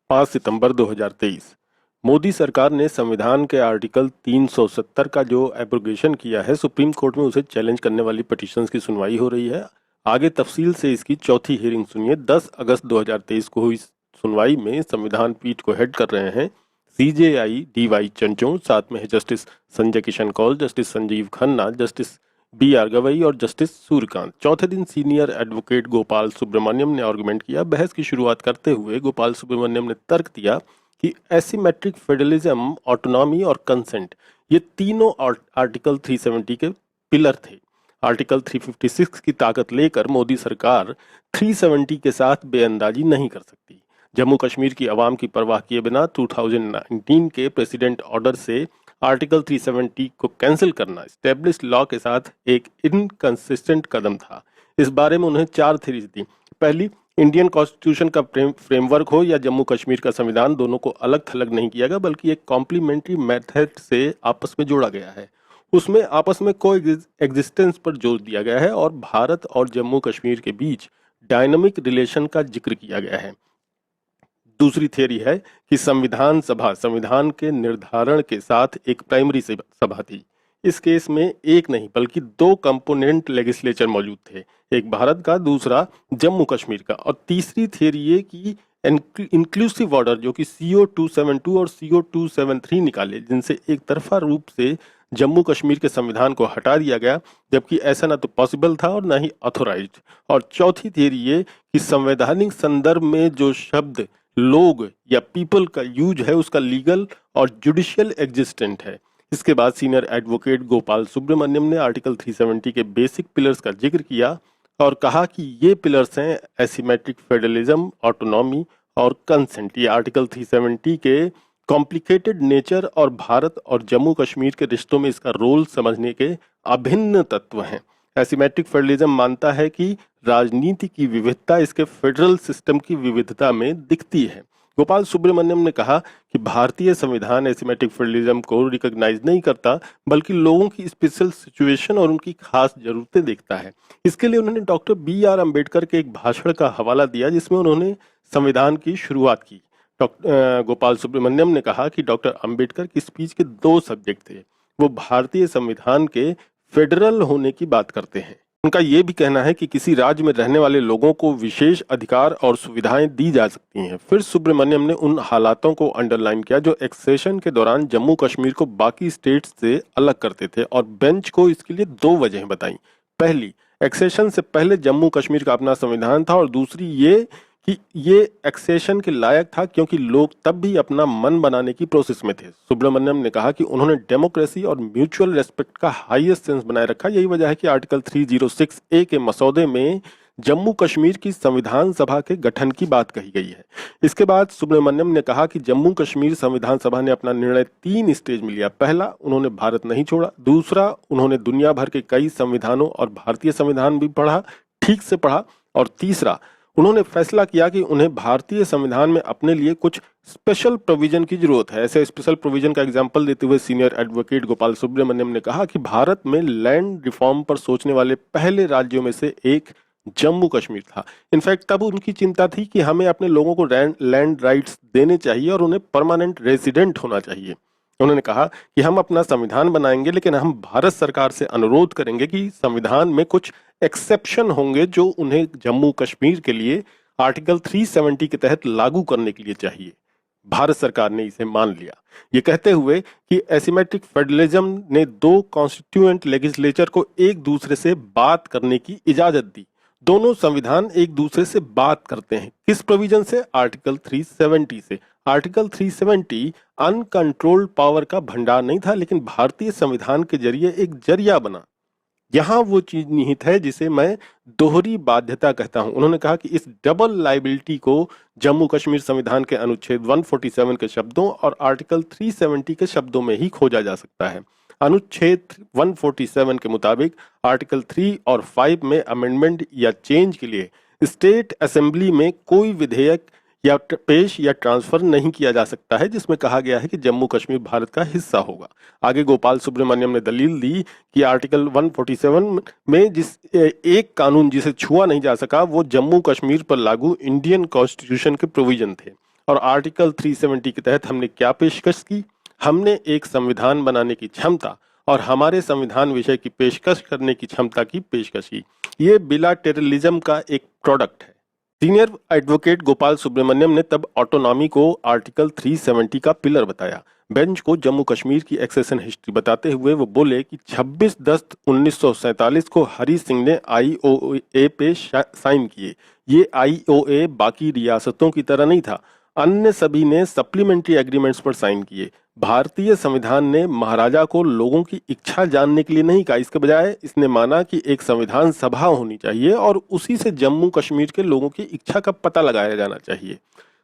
5 सितंबर 2023। मोदी सरकार ने संविधान के आर्टिकल 370 का जो एब्रोगेशन किया है, सुप्रीम कोर्ट में उसे चैलेंज करने वाली पिटीशंस की सुनवाई हो रही है। आगे तफसील से इसकी चौथी हियरिंग सुनिए। 10 अगस्त 2023 को हुई सुनवाई में संविधान पीठ को हेड कर रहे हैं सीजेआई डीवाई चंद्रचूड़, साथ में है justice Sanjay Kishan Kaul, justice Sanjiv Khanna, justice BR. Gavai और जस्टिस सूर्यकांत। चौथे दिन सीनियर एडवोकेट गोपाल सुब्रमण्यम ने आर्गुमेंट किया। बहस की शुरुआत करते हुए गोपाल सुब्रमण्यम ने तर्क दिया कि एसिमेट्रिक फेडरलिज्म, ऑटोनॉमी और कंसेंट, ये तीनों आर्टिकल 370 के पिलर थे। आर्टिकल 356 की ताकत लेकर मोदी सरकार 370 के साथ बेअंदाजी नहीं कर सकती। जम्मू कश्मीर की आवाम की परवाह किए बिना 2019 के प्रेसिडेंट ऑर्डर से आर्टिकल 370 को कैंसिल करना स्टैब्लिश लॉ के साथ एक इनकंसिस्टेंट कदम था। इस बारे में उन्हें 4 थ्योरीज दी। पहली, इंडियन कॉन्स्टिट्यूशन का फ्रेमवर्क हो या जम्मू कश्मीर का संविधान, दोनों को अलग थलग नहीं किया गया बल्कि एक कॉम्प्लीमेंट्री मेथड से आपस में जोड़ा गया है। उसमें आपस में को एग्जिस्टेंस पर जोर दिया गया है और भारत और जम्मू कश्मीर के बीच डायनामिक रिलेशन का जिक्र किया गया है। दूसरी थियरी है कि संविधान सभा संविधान के निर्धारण के साथ एक प्राइमरी सभा थी। इस केस में एक नहीं बल्कि 2 कंपोनेंट लेजिस्लेचर मौजूद थे, एक भारत का, दूसरा जम्मू कश्मीर का। और तीसरी थियरी ये कि इंक्लूसिव ऑर्डर जो कि CO 272 और CO 273 निकाले, जिनसे एक तरफा रूप से जम्मू कश्मीर के संविधान को हटा दिया गया, जबकि ऐसा ना तो पॉसिबल था और ना ही ऑथोराइज्ड। और चौथी थियरी ये कि संवैधानिक संदर्भ में जो शब्द लोग या पीपल का यूज है उसका लीगल और जुडिशियल एग्जिस्टेंट है। इसके बाद सीनियर एडवोकेट गोपाल सुब्रमण्यम ने आर्टिकल 370 के बेसिक पिलर्स का जिक्र किया और कहा कि ये पिलर्स हैं एसिमेट्रिक फेडरलिज्म, ऑटोनॉमी और कंसेंट। ये आर्टिकल 370 के कॉम्प्लिकेटेड नेचर और भारत और जम्मू कश्मीर के रिश्तों में इसका रोल समझने के अभिन्न तत्व हैं। एसिमेट्रिक फेडरलिज्म मानता है कि राजनीति की विविधता इसके फेडरल सिस्टम की विविधता में दिखती है। गोपाल सुब्रमण्यम ने कहा कि भारतीय संविधान एसिमेट्रिक फेडरलिज्म को रिकॉग्नाइज नहीं करता बल्कि लोगों की स्पेशल सिचुएशन और उनकी खास जरूरतें देखता है। इसके लिए उन्होंने डॉक्टर B.R. अम्बेडकर के एक भाषण का हवाला दिया जिसमें उन्होंने संविधान की शुरुआत की। गोपाल सुब्रमण्यम ने कहा कि डॉक्टर अम्बेडकर की स्पीच के 2 सब्जेक्ट थे। वो भारतीय संविधान के फेडरल होने की बात करते हैं। उनका यह भी कहना है कि किसी राज्य में रहने वाले लोगों को विशेष अधिकार और सुविधाएं दी जा सकती हैं। फिर सुब्रमण्यम ने उन हालातों को अंडरलाइन किया जो एक्सेशन के दौरान जम्मू कश्मीर को बाकी स्टेट्स से अलग करते थे और बेंच को इसके लिए 2 वजहें बताई। पहली, एक्सेशन से पहले जम्मू कश्मीर का अपना संविधान था और दूसरी ये कि ये एक्सेशन के लायक था क्योंकि लोग तब भी अपना मन बनाने की प्रोसेस में थे। सुब्रमण्यम ने कहा कि उन्होंने डेमोक्रेसी और म्यूचुअल रेस्पेक्ट का हाईएस्ट सेंस बनाए रखा। यही वजह है कि आर्टिकल 306A के मसौदे में जम्मू कश्मीर की संविधान सभा के गठन की बात कही गई है। इसके बाद सुब्रमण्यम ने कहा कि जम्मू कश्मीर संविधान सभा ने अपना निर्णय 3 स्टेज में लिया। पहला, उन्होंने भारत नहीं छोड़ा। दूसरा, उन्होंने दुनिया भर के कई संविधानों और भारतीय संविधान भी पढ़ा, ठीक से पढ़ा। और तीसरा, उन्होंने फैसला किया कि उन्हें भारतीय संविधान में अपने लिए कुछ स्पेशल प्रोविजन की जरूरत है। ऐसे स्पेशल प्रोविजन का एग्जाम्पल देते हुए सीनियर एडवोकेट गोपाल सुब्रमण्यम ने कहा कि भारत में लैंड रिफॉर्म पर सोचने वाले पहले राज्यों में से एक जम्मू कश्मीर था। इनफैक्ट तब उनकी चिंता थी कि हमें अपने लोगों को लैंड राइट्स देने चाहिए और उन्हें परमानेंट रेजिडेंट होना चाहिए। उन्होंने कहा कि हम अपना संविधान बनाएंगे लेकिन हम भारत सरकार से अनुरोध करेंगे कि संविधान में कुछ एक्सेप्शन होंगे जो उन्हें जम्मू कश्मीर के लिए आर्टिकल 370 के तहत लागू करने के लिए चाहिए। भारत सरकार ने इसे मान लिया। ये कहते हुए कि एसिमेट्रिक फेडरलिज्म ने 2 कॉन्स्टिट्यूएंट लेजिस्लेचर को एक दूसरे से बात करने की इजाजत दी। दोनों संविधान एक दूसरे से बात करते हैं। किस प्रोविजन से? आर्टिकल 370 से। आर्टिकल 370 अनकंट्रोल्ड पावर का भंडार नहीं था लेकिन भारतीय संविधान के जरिए एक जरिया बना। यहां वो चीज निहित है जिसे मैं दोहरी बाध्यता कहता हूं। उन्होंने कहा कि इस डबल लाइबिलिटी को जम्मू कश्मीर संविधान के अनुच्छेद 147 के शब्दों और आर्टिकल 370 के शब्दों में ही खोजा जा सकता है। अनुच्छेद 147 के मुताबिक आर्टिकल 3 और 5 में अमेंडमेंट या चेंज के लिए स्टेट असेंबली में कोई विधेयक या पेश या ट्रांसफर नहीं किया जा सकता है जिसमें कहा गया है कि जम्मू कश्मीर भारत का हिस्सा होगा। आगे गोपाल सुब्रमण्यम ने दलील दी कि आर्टिकल 147 में जिस एक कानून जिसे छुआ नहीं जा सका वो जम्मू कश्मीर पर लागू इंडियन कॉन्स्टिट्यूशन के प्रोविजन थे। और आर्टिकल 370 के तहत हमने क्या पेशकश की? हमने एक संविधान बनाने की क्षमता और हमारे संविधान विषय की पेशकश करने की क्षमता की पेशकश की। ये बिलाटेरलिज्म का एक प्रोडक्ट है। सीनियर एडवोकेट गोपाल सुब्रमण्यम ने तब ऑटोनॉमी को आर्टिकल 370 का पिलर बताया। बेंच को जम्मू कश्मीर की एक्सेशन हिस्ट्री बताते हुए वो बोले कि 26/10/1947 को हरि सिंह ने आईओए पे साइन किए। ये आईओए बाकी रियासतों की तरह नहीं था, अन्य सभी ने सप्लीमेंट्री एग्रीमेंट्स पर साइन किए। भारतीय संविधान ने महाराजा को लोगों की इच्छा जानने के लिए नहीं कहा, इसके बजाय इसने माना कि एक संविधान सभा होनी चाहिए और उसी से जम्मू कश्मीर के लोगों की इच्छा का पता लगाया जाना चाहिए।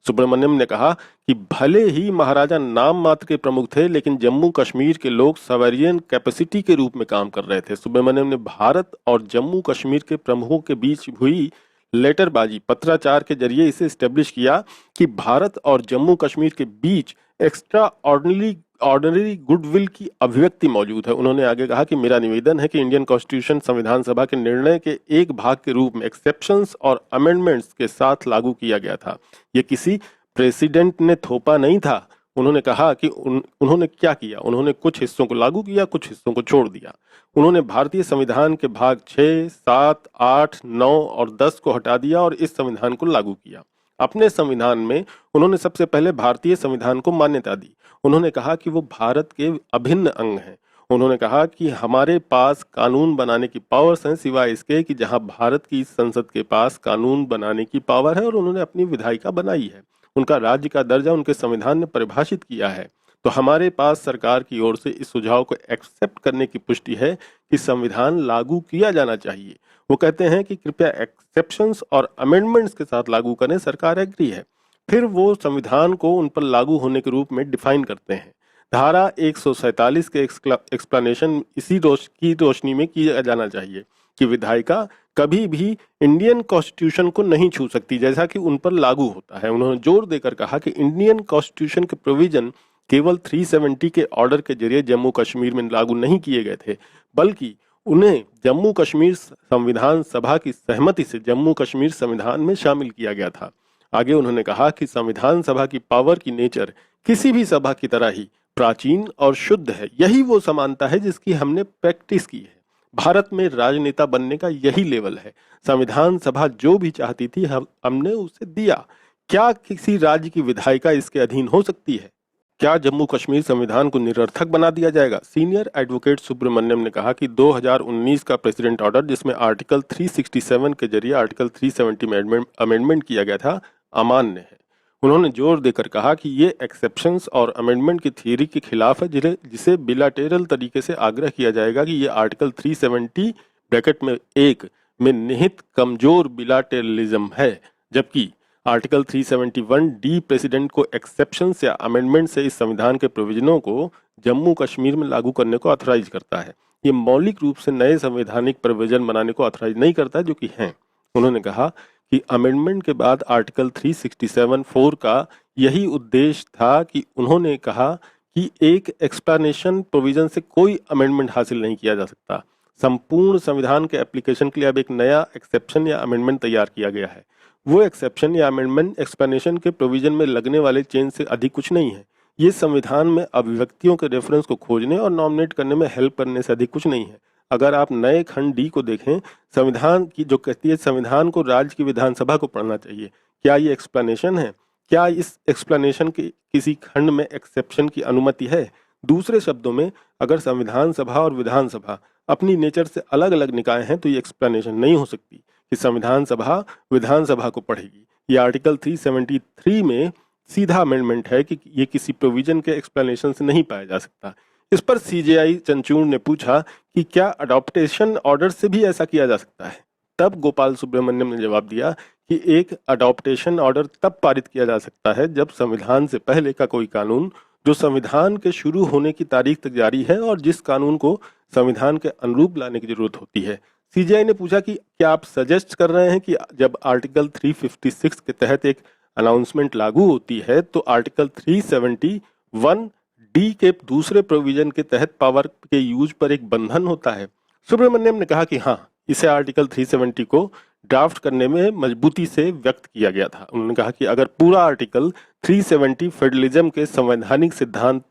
सुब्रमण्यम ने कहा कि भले ही महाराजा नाम मात्र के प्रमुख थे, लेकिन जम्मू कश्मीर के लोग सवेरियन कैपेसिटी के रूप में काम कर रहे थे। सुब्रमण्यम ने भारत और जम्मू कश्मीर के प्रमुखों के बीच हुई लेटरबाजी पत्राचार के जरिए इसे स्टेब्लिश किया कि भारत और जम्मू कश्मीर के बीच एक्स्ट्रा ऑर्डिनरी गुडविल की अभिव्यक्ति मौजूद है। उन्होंने आगे कहा कि मेरा निवेदन है कि इंडियन कॉन्स्टिट्यूशन संविधान सभा के निर्णय के एक भाग के रूप में एक्सेप्शंस और अमेंडमेंट्स के साथ लागू किया गया था। यह किसी प्रेसिडेंट ने थोपा नहीं था। उन्होंने कहा कि उन्होंने क्या किया, उन्होंने कुछ हिस्सों को लागू किया, कुछ हिस्सों को छोड़ दिया। उन्होंने भारतीय संविधान के भाग 6, 7, 8, 9 और 10 को हटा दिया और इस संविधान को लागू किया। अपने संविधान में उन्होंने सबसे पहले भारतीय संविधान को मान्यता दी। उन्होंने कहा कि वो भारत के अभिन्न अंग हैं। उन्होंने कहा कि हमारे पास कानून बनाने की पावर्स हैं, सिवाय इसके कि जहां भारत की संसद के पास कानून बनाने की पावर है और उन्होंने अपनी विधायिका बनाई है। उनका राज्य का दर्जा उनके संविधान ने परिभाषित किया है। तो हमारे पास सरकार की ओर से इस सुझाव को एक्सेप्ट करने की पुष्टि है कि संविधान लागू किया जाना चाहिए। वो कहते हैं कि कृपया एक्सेप्शंस और अमेंडमेंट्स के साथ लागू करें, सरकार एग्री है। फिर वो संविधान को उन पर लागू होने के रूप में डिफाइन करते हैं। धारा 147 के एक्सप्लेनेशन इसी की रोशनी में किया जाना चाहिए कि विधायिका कभी भी इंडियन कॉन्स्टिट्यूशन को नहीं छू सकती जैसा कि उन पर लागू होता है। उन्होंने जोर देकर कहा कि इंडियन कॉन्स्टिट्यूशन के प्रोविजन केवल 370 के ऑर्डर के जरिए जम्मू कश्मीर में लागू नहीं किए गए थे, बल्कि उन्हें जम्मू कश्मीर संविधान सभा की सहमति से जम्मू कश्मीर संविधान में शामिल किया गया था। आगे उन्होंने कहा कि संविधान सभा की पावर की नेचर किसी भी सभा की तरह ही प्राचीन और शुद्ध है। यही वो समानता है जिसकी हमने प्रैक्टिस की है। भारत में राजनेता बनने का यही लेवल है। संविधान सभा जो भी चाहती थी हमने उसे दिया। क्या किसी राज्य की विधायिका इसके अधीन हो सकती है? क्या जम्मू कश्मीर संविधान को निरर्थक बना दिया जाएगा? सीनियर एडवोकेट सुब्रमण्यम ने कहा कि 2019 का प्रेसिडेंट ऑर्डर, जिसमें आर्टिकल 367 के जरिए आर्टिकल 370 में अमेंडमेंट किया गया था, अमान्य है। उन्होंने जोर देकर कहा कि ये एक्सेप्शंस और अमेंडमेंट की थियरी के खिलाफ है, जिसे बिलाटेरल तरीके से आग्रह किया जाएगा कि ये आर्टिकल 370 ब्रैकेट में 1 में निहित कमजोर बिलाटेरलिज्म है, जबकि आर्टिकल 371 डी प्रेसिडेंट को एक्सेप्शंस या अमेंडमेंट से इस संविधान के प्रोविजनों को जम्मू कश्मीर में लागू करने को ऑथराइज करता है। ये मौलिक रूप से नए संवैधानिक प्रोविजन बनाने को ऑथराइज नहीं करता, जो कि हैं। उन्होंने कहा कि अमेंडमेंट के बाद आर्टिकल 367(4) का यही उद्देश्य था कि उन्होंने कहा कि एक एक्सप्लेनेशन प्रोविजन से कोई अमेंडमेंट हासिल नहीं किया जा सकता। संपूर्ण संविधान के एप्लीकेशन के लिए अब एक नया एक्सेप्शन या अमेंडमेंट तैयार किया गया है। वो एक्सेप्शन या अमेंडमेंट एक्सप्लेनेशन के प्रोविजन में लगने वाले चेंज से अधिक कुछ नहीं है। ये संविधान में अभिव्यक्तियों के रेफरेंस को खोजने और नॉमिनेट करने में हेल्प करने से अधिक कुछ नहीं है। अगर आप नए खंड डी को देखें, संविधान की जो कहती है संविधान को राज्य की विधानसभा को पढ़ना चाहिए। क्या ये एक्सप्लेनेशन है? क्या इस एक्सप्लेनेशन के किसी खंड में एक्सेप्शन की अनुमति है? दूसरे शब्दों में, अगर संविधान सभा और विधानसभा अपनी नेचर से अलग अलग निकाय हैं तो ये एक्सप्लेनेशन नहीं हो सकती कि संविधान सभा विधानसभा को पढ़ेगी। ये आर्टिकल 373 में सीधा अमेंडमेंट है कि ये किसी प्रोविजन के एक्सप्लेनेशन से नहीं पाया जा सकता। इस पर सीजेआई चंचूड़ ने पूछा कि क्या अडॉप्टेशन ऑर्डर से भी ऐसा किया जा सकता है? तब गोपाल सुब्रमण्यम ने जवाब दिया कि एक अडॉप्टेशन ऑर्डर तब पारित किया जा सकता है जब संविधान से पहले का कोई कानून जो संविधान के शुरू होने की तारीख तक जारी है और जिस कानून को संविधान के अनुरूप लाने की जरूरत होती है। सीजीआई ने पूछा कि क्या आप सजेस्ट कर रहे हैं कि जब आर्टिकल 356 के तहत एक अनाउंसमेंट लागू होती है तो आर्टिकल 371 डी के दूसरे प्रोविजन के तहत पावर के यूज पर एक बंधन होता है? सुब्रमण्यम ने कहा कि हाँ, इसे आर्टिकल 370 को ड्राफ्ट करने में मजबूती से व्यक्त किया गया था। उन्होंने कहा कि अगर पूरा आर्टिकल 370 फेडरलिज्म के संवैधानिक सिद्धांत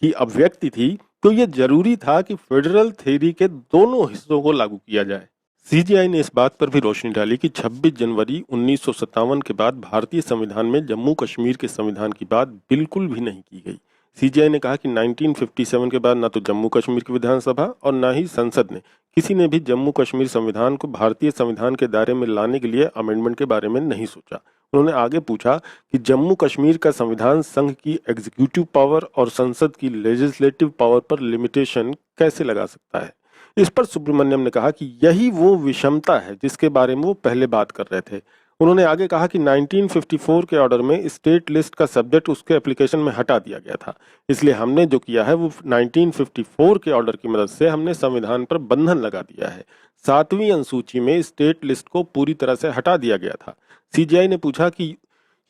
की अभिव्यक्ति थी तो यह जरूरी था कि फेडरल थ्योरी के दोनों हिस्सों को लागू किया जाए। सीजेआई ने इस बात पर भी रोशनी डाली कि 26 जनवरी 1957 के बाद भारतीय संविधान में जम्मू कश्मीर के संविधान की बात बिल्कुल भी नहीं की गई। सीजेआई ने कहा कि 1957 के बाद न तो जम्मू कश्मीर की विधानसभा और न ही संसद ने किसी ने भी जम्मू कश्मीर संविधान को भारतीय संविधान के दायरे में लाने के लिए अमेंडमेंट के बारे में नहीं सोचा। उन्होंने आगे पूछा कि जम्मू कश्मीर का संविधान संघ की एग्जीक्यूटिव पावर और संसद की लेजिस्लेटिव पावर पर लिमिटेशन कैसे लगा सकता है। इस पर सुब्रमण्यम ने कहा कि यही वो विषमता है जिसके बारे में वो पहले बात कर रहे थे। उन्होंने आगे कहा कि 1954 के ऑर्डर में स्टेट लिस्ट का सब्जेक्ट उसके एप्लीकेशन में हटा दिया गया था, इसलिए हमने जो किया है वो 1954 के ऑर्डर की मदद से हमने संविधान पर बंधन लगा दिया है। 7वीं अनुसूची में स्टेट लिस्ट को पूरी तरह से हटा दिया गया था। सीजेआई ने पूछा कि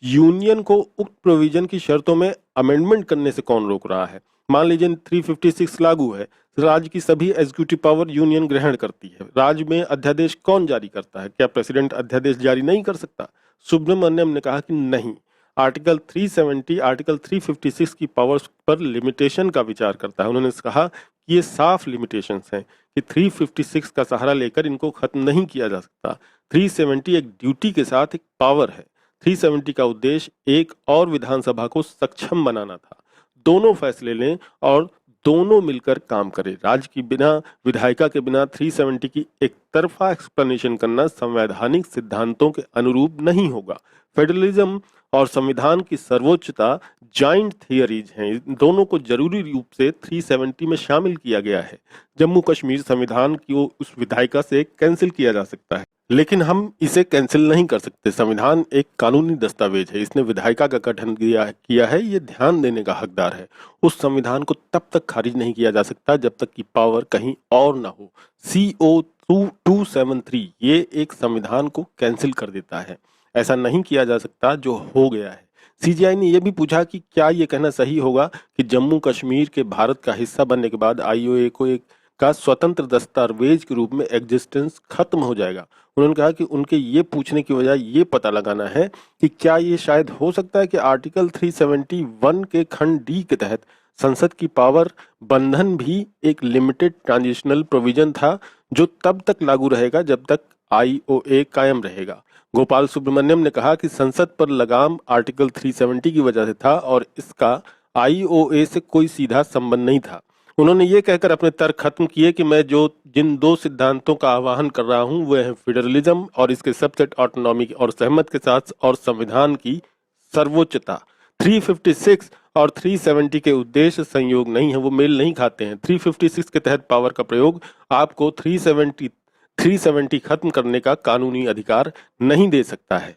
यूनियन को उक्त प्रोविजन की शर्तों में अमेंडमेंट करने से कौन रोक रहा है। मान लीजिए 356 लागू है, राज्य की सभी एग्जीक्यूटिव पावर यूनियन ग्रहण करती है, राज्य में अध्यादेश कौन जारी करता है, क्या प्रेसिडेंट अध्यादेश जारी नहीं कर सकता। सुब्रमण्यम ने कहा कि नहीं, आर्टिकल 370 आर्टिकल 356 की पावर्स पर लिमिटेशन का विचार करता है। उन्होंने कहा कि ये साफ लिमिटेशंस हैं कि 356 का सहारा लेकर इनको खत्म नहीं किया जा सकता। 370 एक ड्यूटी के साथ एक पावर है। 370 का उद्देश्य एक और विधानसभा को सक्षम बनाना था, दोनों फैसले लें और दोनों मिलकर काम करें। राज्य की बिना विधायिका के बिना 370 की एक तरफा एक्सप्लेनेशन करना संवैधानिक सिद्धांतों के अनुरूप नहीं होगा। फेडरलिज्म और संविधान की सर्वोच्चता जॉइंट थियरीज हैं, इन दोनों को जरूरी रूप से 370 में शामिल किया गया है। जम्मू कश्मीर संविधान की उस विधायिका से कैंसिल किया जा सकता है, लेकिन हम इसे कैंसिल नहीं कर सकते। संविधान एक कानूनी दस्तावेज है, इसने विधायिका का गठन किया है, ये ध्यान देने का हकदार है। उस संविधान को तब तक खारिज नहीं किया जा सकता जब तक कि पावर कहीं और ना हो। CO 273 ये एक संविधान को कैंसिल कर देता है, ऐसा नहीं किया जा सकता जो हो गया है। सीजीआई ने यह भी पूछा कि क्या ये कहना सही होगा कि जम्मू कश्मीर के भारत का हिस्सा बनने के बाद IOA को एक का स्वतंत्र दस्तावेज के रूप में एग्जिस्टेंस खत्म हो जाएगा। उन्होंने कहा कि उनके ये पूछने की वजह ये पता लगाना है कि क्या ये शायद हो सकता है कि आर्टिकल 371 के खंड D के तहत संसद की पावर बंधन भी एक लिमिटेड ट्रांजिशनल प्रोविजन था जो तब तक लागू रहेगा जब तक IOA कायम रहेगा। गोपाल सुब्रमण्यम ने कहा कि संसद पर लगाम आर्टिकल 370 की वजह से था और इसका IOA से कोई सीधा संबंध नहीं था। उन्होंने ये कहकर अपने तर्क खत्म किए कि मैं जिन दो सिद्धांतों का आह्वान कर रहा हूं वह है फेडरलिज्म और इसके सबसेट ऑटोनॉमी और सहमत के साथ और संविधान की सर्वोच्चता। 356 और 370 के उद्देश्य संयोग नहीं है, वो मेल नहीं खाते हैं। 356 के तहत पावर का प्रयोग आपको 370 खत्म करने का कानूनी अधिकार नहीं दे सकता है।